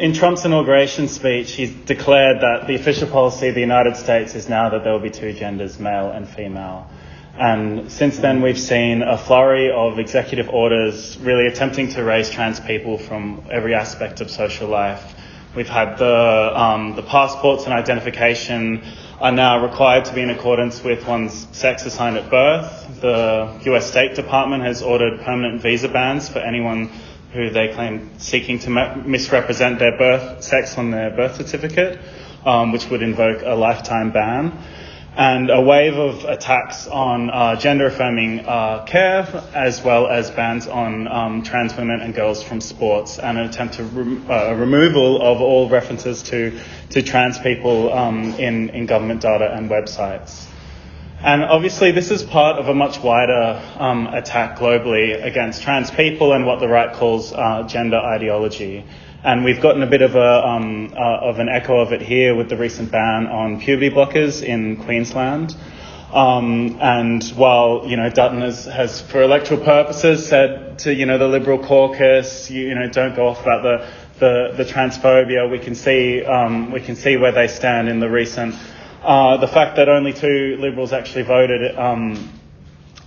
in Trump's inauguration speech, he declared that the official policy of the United States is now that there will be two genders, male and female. And since then, we've seen a flurry of executive orders really attempting to raise trans people from every aspect of social life. We've had the passports and identification are now required to be in accordance with one's sex assigned at birth. The US State Department has ordered permanent visa bans for anyone who they claim seeking to misrepresent their birth sex on their birth certificate, which would invoke a lifetime ban. And a wave of attacks on gender-affirming care, as well as bans on trans women and girls from sports, and an attempt to removal of all references to trans people in government data and websites. And obviously this is part of a much wider attack globally against trans people and what the right calls gender ideology. And we've gotten a bit of an echo of it here with the recent ban on puberty blockers in Queensland. And while, Dutton has for electoral purposes said to, the Liberal caucus, don't go off about the transphobia, we can see where they stand in the recent, the fact that only two Liberals actually voted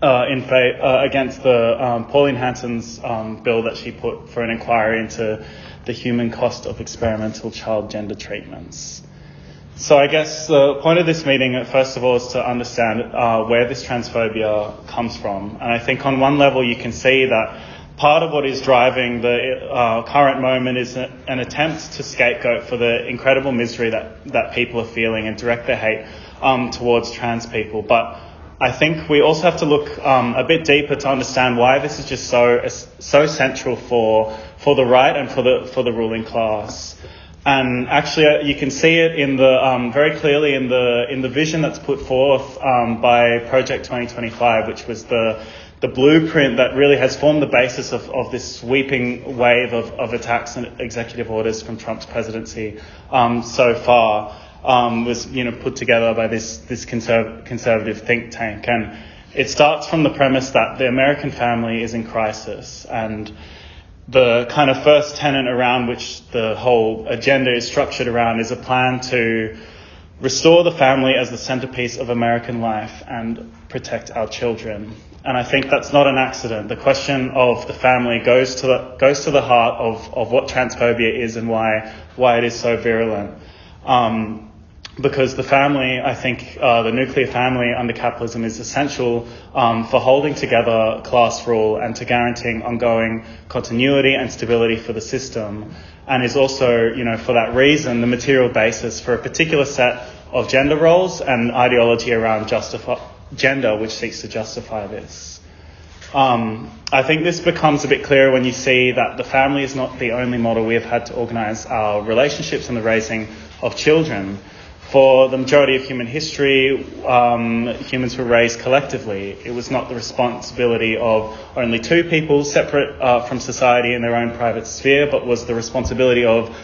against the Pauline Hanson's bill that she put for an inquiry into the human cost of experimental child gender treatments. So I guess the point of this meeting, first of all, is to understand where this transphobia comes from. And I think on one level you can see that part of what is driving the current moment is an attempt to scapegoat for the incredible misery that people are feeling and direct their hate towards trans people. But I think we also have to look a bit deeper to understand why this is just so central for the right and for the ruling class. And actually, you can see it in the very clearly in the vision that's put forth by Project 2025, which was the blueprint that really has formed the basis of this sweeping wave of attacks and executive orders from Trump's presidency so far. Was put together by this conservative think tank, and it starts from the premise that the American family is in crisis, and the kind of first tenet around which the whole agenda is structured around is a plan to restore the family as the centerpiece of American life and protect our children. And I think that's not an accident. The question of the family goes to the heart of what transphobia is and why it is so virulent. Because the family, I think, the nuclear family under capitalism is essential for holding together class rule and to guaranteeing ongoing continuity and stability for the system, and is also, for that reason, the material basis for a particular set of gender roles and ideology around gender which seeks to justify this. I think this becomes a bit clearer when you see that the family is not the only model we have had to organise our relationships and the raising of children. For the majority of human history, humans were raised collectively. It was not the responsibility of only two people separate from society in their own private sphere, but was the responsibility of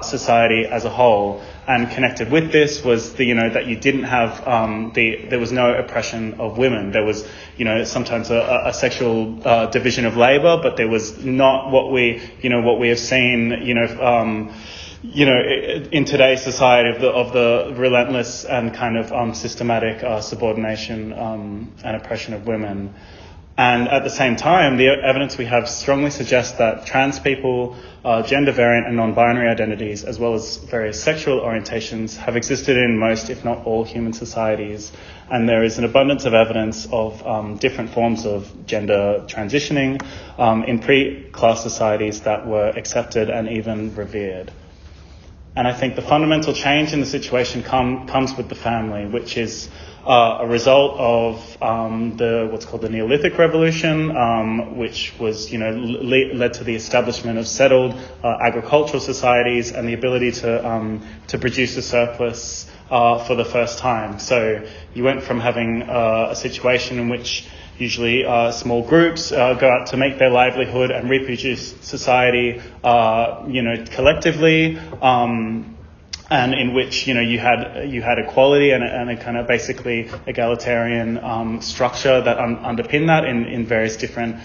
society as a whole. And connected with this was that you didn't have there was no oppression of women. There was sometimes a sexual division of labour, but there was not what we have seen in today's society of the relentless and kind of systematic subordination and oppression of women. And at the same time, the evidence we have strongly suggests that trans people, gender variant and non-binary identities, as well as various sexual orientations, have existed in most, if not all, human societies. And there is an abundance of evidence of different forms of gender transitioning in pre-class societies that were accepted and even revered. And I think the fundamental change in the situation comes with the family, which is a result of what's called the Neolithic Revolution, which was led to the establishment of settled agricultural societies and the ability to produce a surplus for the first time. So you went from having a situation in which usually small groups go out to make their livelihood and reproduce society, collectively, and in which you had equality and a kind of basically egalitarian structure that underpinned that in various different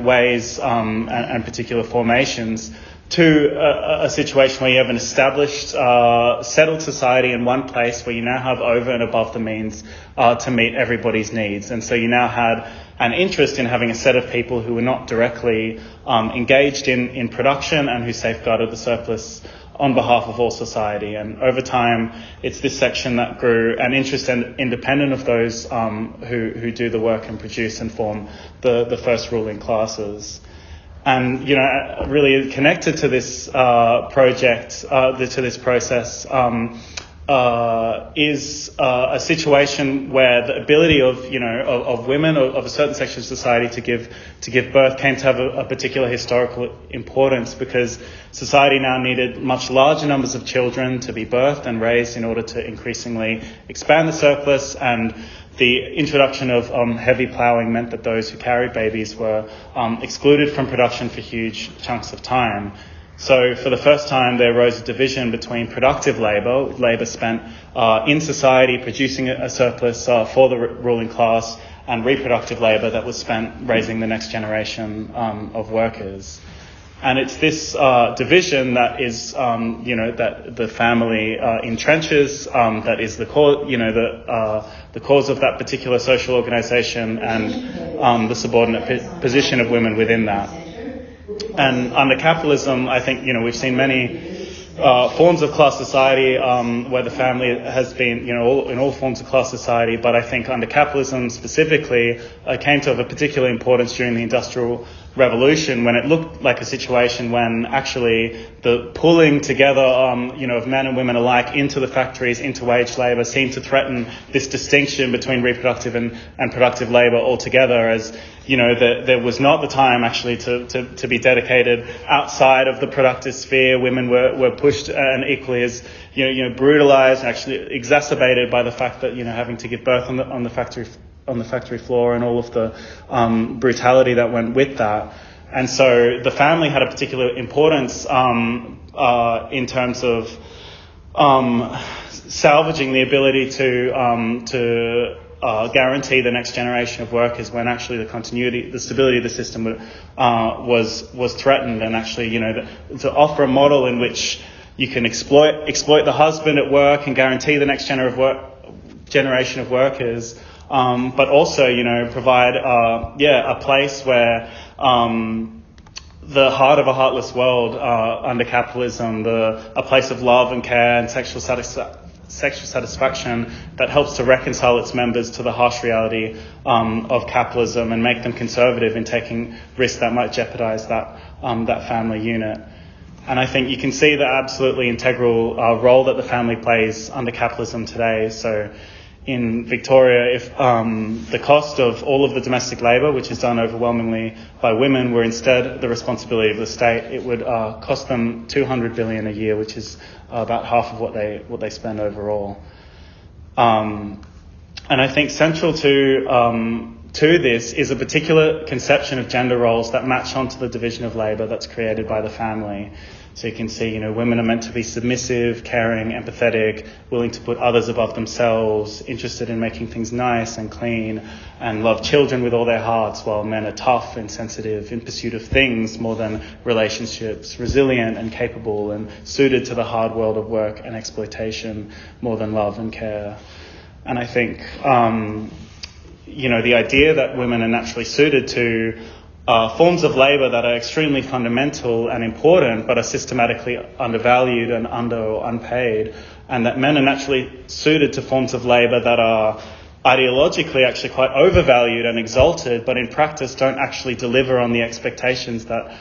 ways and particular formations, to a situation where you have an established, settled society in one place where you now have over and above the means to meet everybody's needs. And so you now had an interest in having a set of people who were not directly engaged in production and who safeguarded the surplus on behalf of all society. And over time, it's this section that grew an interest independent of those who do the work and produce and form the first ruling classes. And, really connected to this project, to this process, is a situation where the ability of women of a certain section of society to give birth came to have a particular historical importance, because society now needed much larger numbers of children to be birthed and raised in order to increasingly expand the surplus. And the introduction of heavy ploughing meant that those who carried babies were excluded from production for huge chunks of time. So for the first time, there arose a division between productive labour spent in society producing a surplus for the ruling class, and reproductive labour that was spent raising the next generation of workers. And it's this division that is, that the family entrenches, that is the cause, the cause of that particular social organisation, and the subordinate position of women within that. And under capitalism, I think, we've seen many forms of class society where the family has been, in all forms of class society. But I think under capitalism specifically, it came to have a particular importance during the Industrial Revolution, when it looked like a situation when actually the pulling together, of men and women alike into the factories, into wage labour, seemed to threaten this distinction between reproductive and productive labour altogether, as there was not the time actually to be dedicated outside of the productive sphere. Women were pushed and equally as brutalized, actually exacerbated by the fact that having to give birth on the factory floor and all of the brutality that went with that. And so the family had a particular importance in terms of salvaging the ability to guarantee the next generation of workers, when actually the continuity, the stability of the system was threatened, and actually to offer a model in which you can exploit the husband at work and guarantee the next generation of workers, but also provide a place where the heart of a heartless world under capitalism, a place of love and care and sexual satisfaction that helps to reconcile its members to the harsh reality of capitalism and make them conservative in taking risks that might jeopardize that family unit. And I think you can see the absolutely integral role that the family plays under capitalism today. So in Victoria, if the cost of all of the domestic labour, which is done overwhelmingly by women, were instead the responsibility of the state, it would cost them $200 billion a year, which is about half of what they spend overall. And I think central to this is a particular conception of gender roles that match onto the division of labour that's created by the family. So you can see, women are meant to be submissive, caring, empathetic, willing to put others above themselves, interested in making things nice and clean, and love children with all their hearts, while men are tough and sensitive, in pursuit of things more than relationships, resilient and capable, and suited to the hard world of work and exploitation more than love and care. And I think, the idea that women are naturally suited to forms of labour that are extremely fundamental and important, but are systematically undervalued and under or unpaid, and that men are naturally suited to forms of labour that are ideologically actually quite overvalued and exalted, but in practice don't actually deliver on the expectations that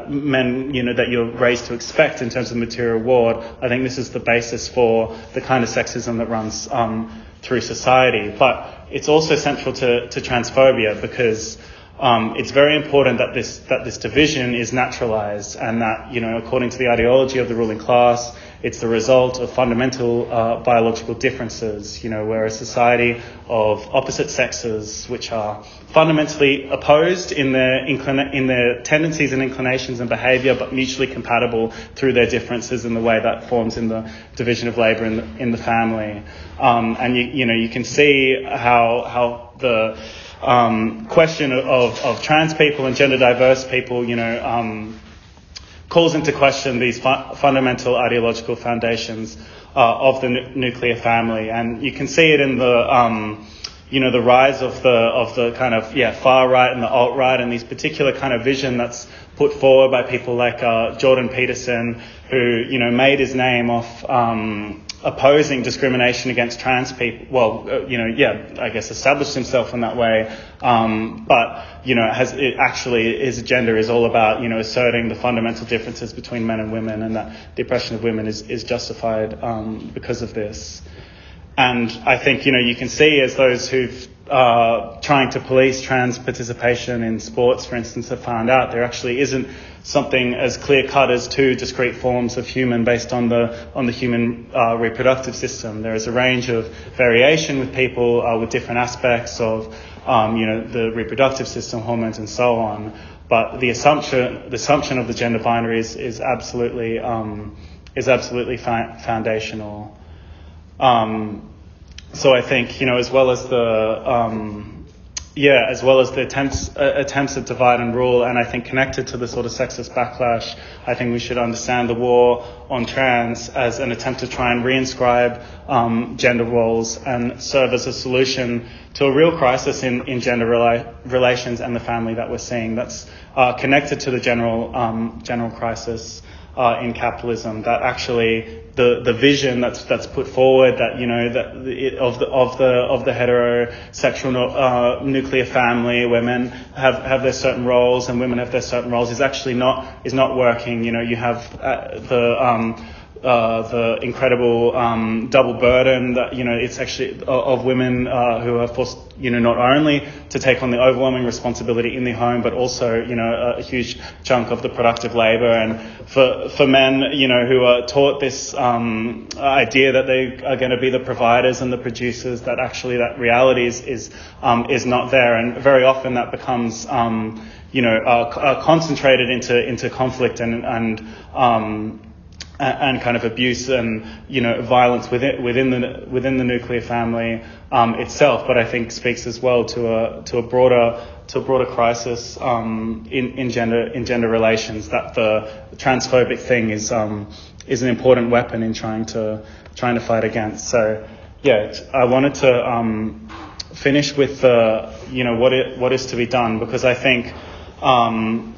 men, that you're raised to expect in terms of material reward. I think this is the basis for the kind of sexism that runs through society. But it's also central to transphobia, because it's very important that this division is naturalized, and that, according to the ideology of the ruling class, it's the result of fundamental biological differences, where a society of opposite sexes, which are fundamentally opposed in their tendencies and inclinations and behaviour, but mutually compatible through their differences in the way that forms in the division of labour in the family. And you can see how the question of trans people and gender diverse people, calls into question these fundamental ideological foundations of the nuclear family. And you can see it in the the rise of the kind of far right and the alt right, and these particular kind of vision that's put forward by people like Jordan Peterson, who made his name off opposing discrimination against trans people. Well, I guess established himself in that way. But his agenda is all about asserting the fundamental differences between men and women, and that the oppression of women is justified because of this. And I think, you can see as those who've trying to police trans participation in sports, for instance, have found out there actually isn't something as clear-cut as two discrete forms of human based on the human reproductive system. There is a range of variation with people with different aspects of the reproductive system, hormones, and so on. But the assumption of the gender binary is absolutely foundational. So I think, as well as the attempts at divide and rule, and I think connected to the sort of sexist backlash, I think we should understand the war on trans as an attempt to try and reinscribe gender roles and serve as a solution to a real crisis in gender relations and the family that we're seeing. That's connected to the general crisis in capitalism, that actually the vision that's put forward that of the heterosexual nuclear family where men have their certain roles and women have their certain roles is actually not working. You have the incredible double burden that it's actually of women who are forced not only to take on the overwhelming responsibility in the home, but also a huge chunk of the productive labor, and for men who are taught this idea that they are going to be the providers and the producers, that actually that reality is not there, and very often that becomes concentrated into conflict and kind of abuse and violence within the nuclear family itself, but I think speaks as well to a broader crisis in gender relations, that the transphobic thing is an important weapon in trying to fight against. So I wanted to finish with what is to be done, because I think on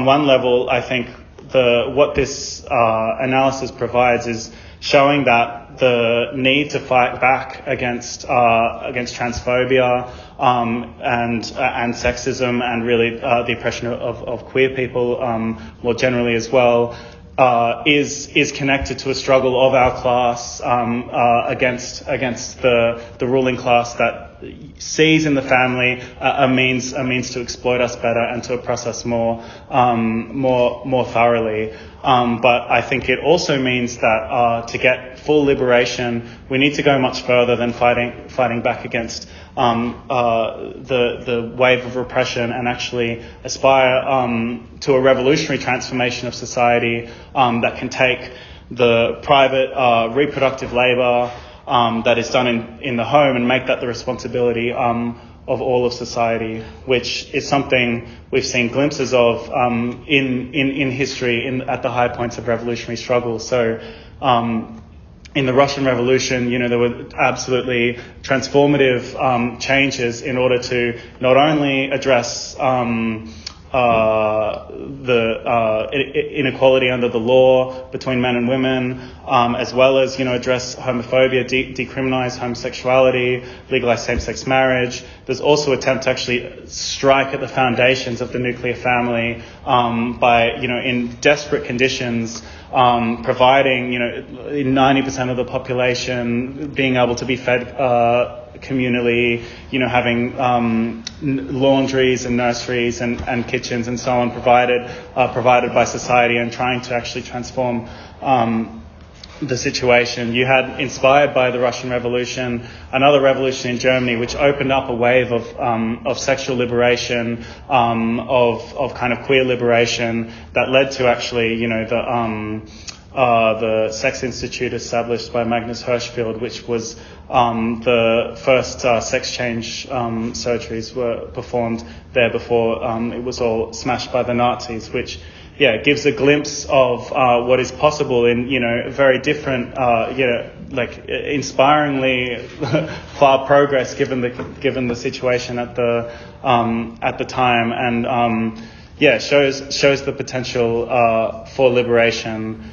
one level I think what this analysis provides is showing that the need to fight back against transphobia and sexism, and really the oppression of queer people more generally as well, is connected to a struggle of our class against the ruling class that sees in the family a means to exploit us better and to oppress us more thoroughly. But I think it also means that to get full liberation, we need to go much further than fighting back against the wave of repression, and actually aspire to a revolutionary transformation of society that can take the private reproductive labour that is done in the home and make that the responsibility of all of society, which is something we've seen glimpses of in history at the high points of revolutionary struggle. So in the Russian Revolution, there were absolutely transformative changes in order to not only address the inequality under the law between men and women, as well as address homophobia, decriminalise homosexuality, legalise same-sex marriage. There's also an attempt to actually strike at the foundations of the nuclear family by in desperate conditions providing 90% of the population being able to be fed communally, having laundries and nurseries and kitchens and so on provided by society, and trying to actually transform the situation. You had, inspired by the Russian Revolution, another revolution in Germany, which opened up a wave of sexual liberation, of kind of queer liberation, that led to actually, the Sex Institute established by Magnus Hirschfeld, which was the first sex change surgeries were performed there before it was all smashed by the Nazis, which gives a glimpse of what is possible in, very different, inspiringly far progress given the situation at the time, and shows the potential for liberation.